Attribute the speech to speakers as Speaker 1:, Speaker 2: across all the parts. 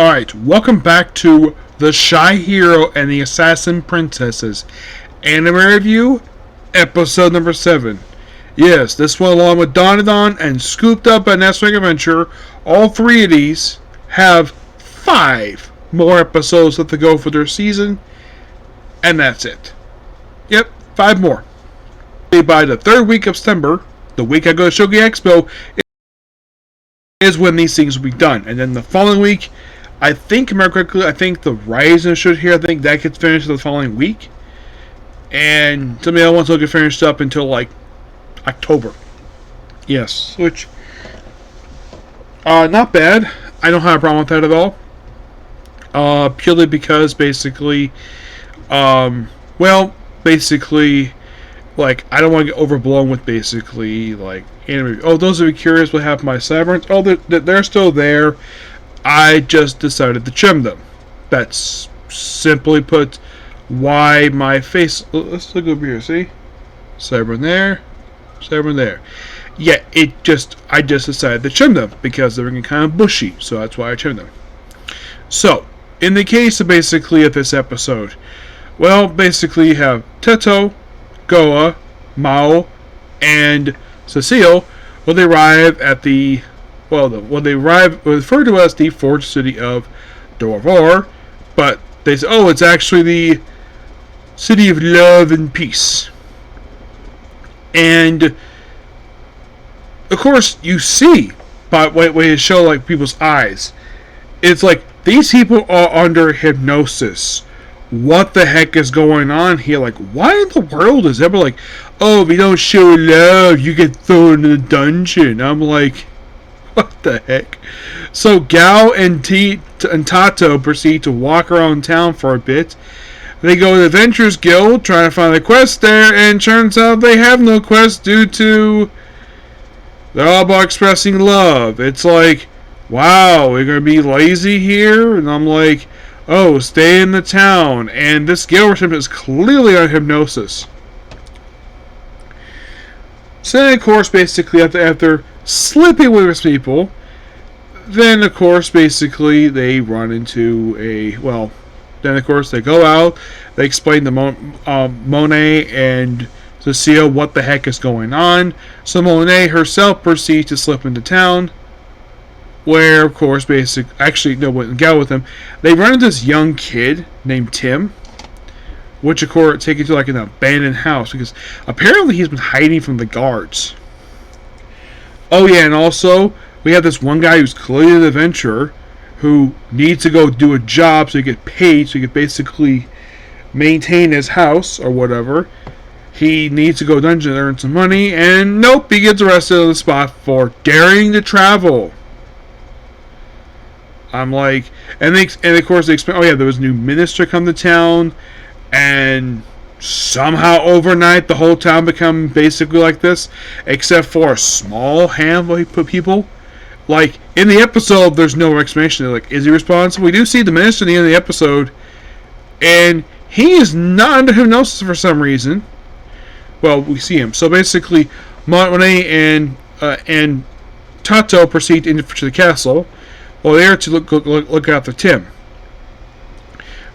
Speaker 1: Alright, welcome back to The Shy Hero and the Assassin Princesses Anime Review, Episode number 7. Yes, this one along with Donadon and Scooped Up by Nestwing Adventure, all three of these have 5 more episodes left to go for their season, and that's it. Yep, 5 more. By the 3rd week of September, the week I go to Shogi Expo, is when these things will be done. And then the following week, I think, remember correctly, I think the Rising should here, I think that gets finished the following week. And some of the other ones will get finished up until like October. Yes, which, not bad. I don't have a problem with that at all. Purely because basically, like, I don't want to get overblown with basically, like, anime. Oh, those of you curious what happened to my Severance? Oh, they're still there. I just decided to trim them. That's simply put why my face... Let's look over here, see? Severance there. Severance there. Yeah, I just decided to trim them because they were getting kind of bushy. So that's why I trimmed them. So, in the case of basically of this episode, well, basically you have Teto, Goa, Mao, and Cecile when they arrive at the... when they arrive, referred to as the forged city of Dorvar, but they say, oh, it's actually the city of love and peace. And, of course, you see, by way to show, like, people's eyes, it's like, these people are under hypnosis. What the heck is going on here? Like, why in the world is everybody like, oh, if you don't show love, you get thrown in the dungeon? I'm like... What the heck? So Gao and Tato proceed to walk around town for a bit. They go to the Adventurers Guild trying to find a quest there, and turns out they have no quest due to they're all about expressing love. It's like, wow, we're gonna be lazy here? And I'm like, oh, stay in the town. And this guild recipient is clearly on hypnosis. So then, of course, basically after slipping with his people, then of course basically they run into then of course they go out, they explain to Monet and Cecile what the heck is going on. So Monet herself proceeds to slip into town, where of course Gao with them, they run into this young kid named Tim, which of course take you to like an abandoned house because apparently he's been hiding from the guards. Oh yeah, and also, we have this one guy who's clearly an adventurer who needs to go do a job so he get paid, so he can basically maintain his house or whatever. He needs to go dungeon and earn some money, and nope, he gets arrested on the spot for daring to travel. I'm like, and of course they explain, oh yeah, there was a new minister come to town, and somehow overnight the whole town become basically like this, except for a small handful of people. Like in the episode, there's no explanation. They're like, is he responsible? We do see the minister at the end of the episode, and he is not under hypnosis for some reason. Well, we see him. So basically, Monet and Tato proceed into the castle. Well, they are to look after Tim,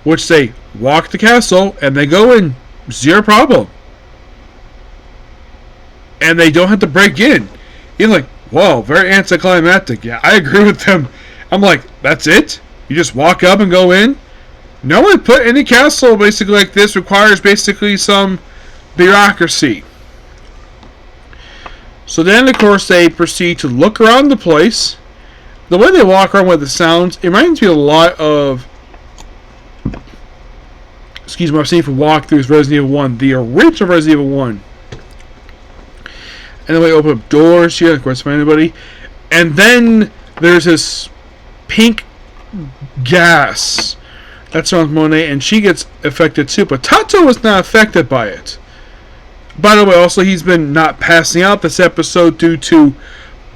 Speaker 1: which they walk the castle and they go in. Zero problem. And they don't have to break in. You're like, whoa, very anticlimactic. Yeah, I agree with them. I'm like, that's it? You just walk up and go in? No one put any castle basically like this requires basically some bureaucracy. So then, of course, they proceed to look around the place. The way they walk around with the sounds, it reminds me a lot of... Excuse me, I've seen from walkthroughs Resident Evil 1, the original Resident Evil 1. And then we open up doors here, of course, for anybody. And then there's this pink gas that surrounds Monet, and she gets affected too. But Tato was not affected by it. By the way, also, he's been not passing out this episode due to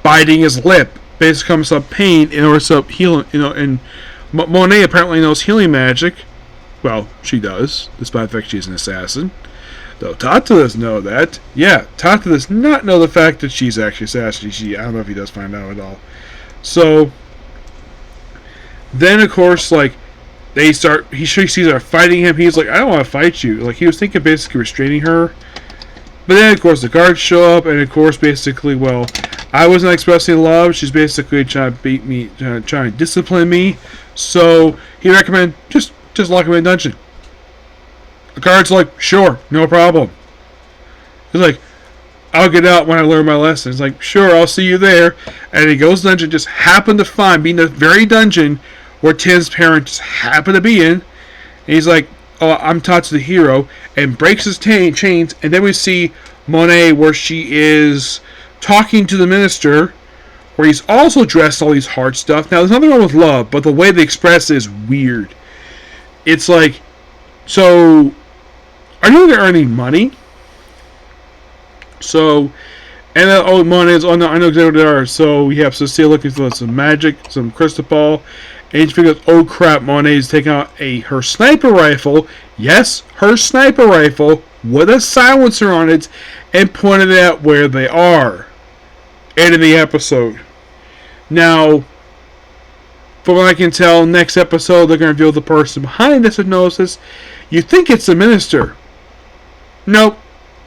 Speaker 1: biting his lip. Basically, comes up pain in order to heal, and Monet apparently knows healing magic. Well, she does, despite the fact she's an assassin. Though Tato doesn't know that. Yeah, Tato does not know the fact that she's actually an assassin. I don't know if he does find out at all. So, Then of course, like she sees her fighting him. He's like, I don't want to fight you. Like he was thinking basically restraining her. But then of course the guards show up, and of course basically, well, I wasn't expressing love. She's basically trying to beat me, trying to discipline me. So he recommended just lock him in a dungeon. The guard's like, sure, no problem. He's like, I'll get out when I learn my lesson. He's like, sure, I'll see you there. And he goes to the dungeon, just happened to find, being the very dungeon where Tim's parents happen to be in. And he's like, oh, I'm Tatsu the hero, and breaks his chains. And then we see Monet where she is talking to the minister, where he's also dressed all these hard stuff. Now, there's nothing wrong with love, but the way they express it is weird. It's like, so, are you earning money? So, and Monet's, oh no, I know exactly what they are. So we have Cecile looking for some magic, some crystal ball, and she figures, oh crap, Monet's taking out her sniper rifle. Yes, her sniper rifle with a silencer on it, and pointed it at where they are. End of the episode. Now, from what I can tell, next episode they're going to reveal the person behind this hypnosis. You think it's the minister. Nope,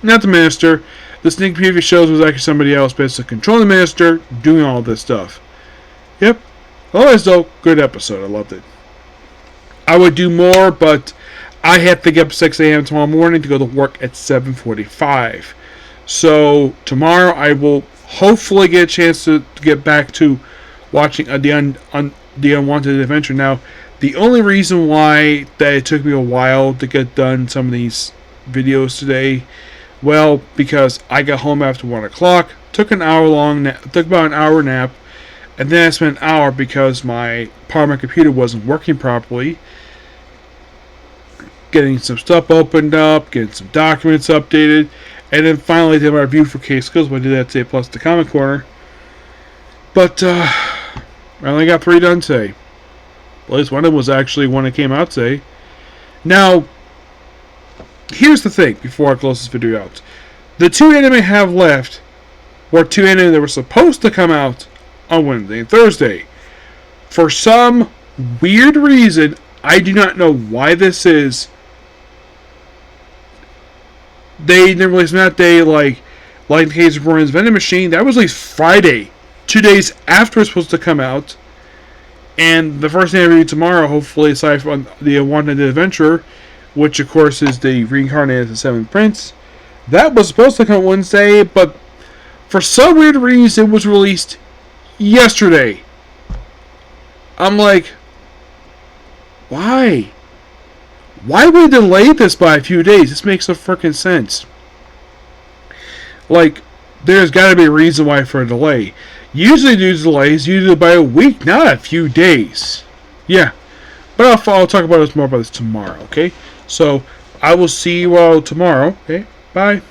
Speaker 1: not the minister. The sneak preview shows was actually somebody else basically controlling the minister, doing all this stuff. Yep. Otherwise, though, good episode. I loved it. I would do more, but I have to get up at 6 a.m. tomorrow morning to go to work at 7:45. So, tomorrow I will hopefully get a chance to get back to watching the Unwanted Adventure. Now, the only reason why that it took me a while to get done some of these videos today, well, because I got home after 1 o'clock, took about an hour nap, and then I spent an hour because part of my computer wasn't working properly, getting some stuff opened up, getting some documents updated, and then finally did my review for Case Skills. I did that today, plus the Comic Corner. But I only got 3 done today. Well, at least one of them was actually one that came out today. Now, here's the thing, before I close this video out. The 2 anime I have left were 2 anime that were supposed to come out on Wednesday and Thursday. For some weird reason, I do not know why this is, they didn't release them that day, like the case of Brian's Vending Machine. That was released Friday, 2 days after it's supposed to come out. And the first thing I read tomorrow, hopefully, aside from the Unwanted Adventurer, which of course is the reincarnated the 7th Prince, that was supposed to come Wednesday, but for some weird reason it was released yesterday. I'm like, why? Why would they delay this by a few days? This makes no freaking sense. Like, there's got to be a reason why for a delay. Usually these delays, usually by a week, not a few days. Yeah. But I'll talk about this more about this tomorrow, okay? So, I will see you all tomorrow, okay? Bye.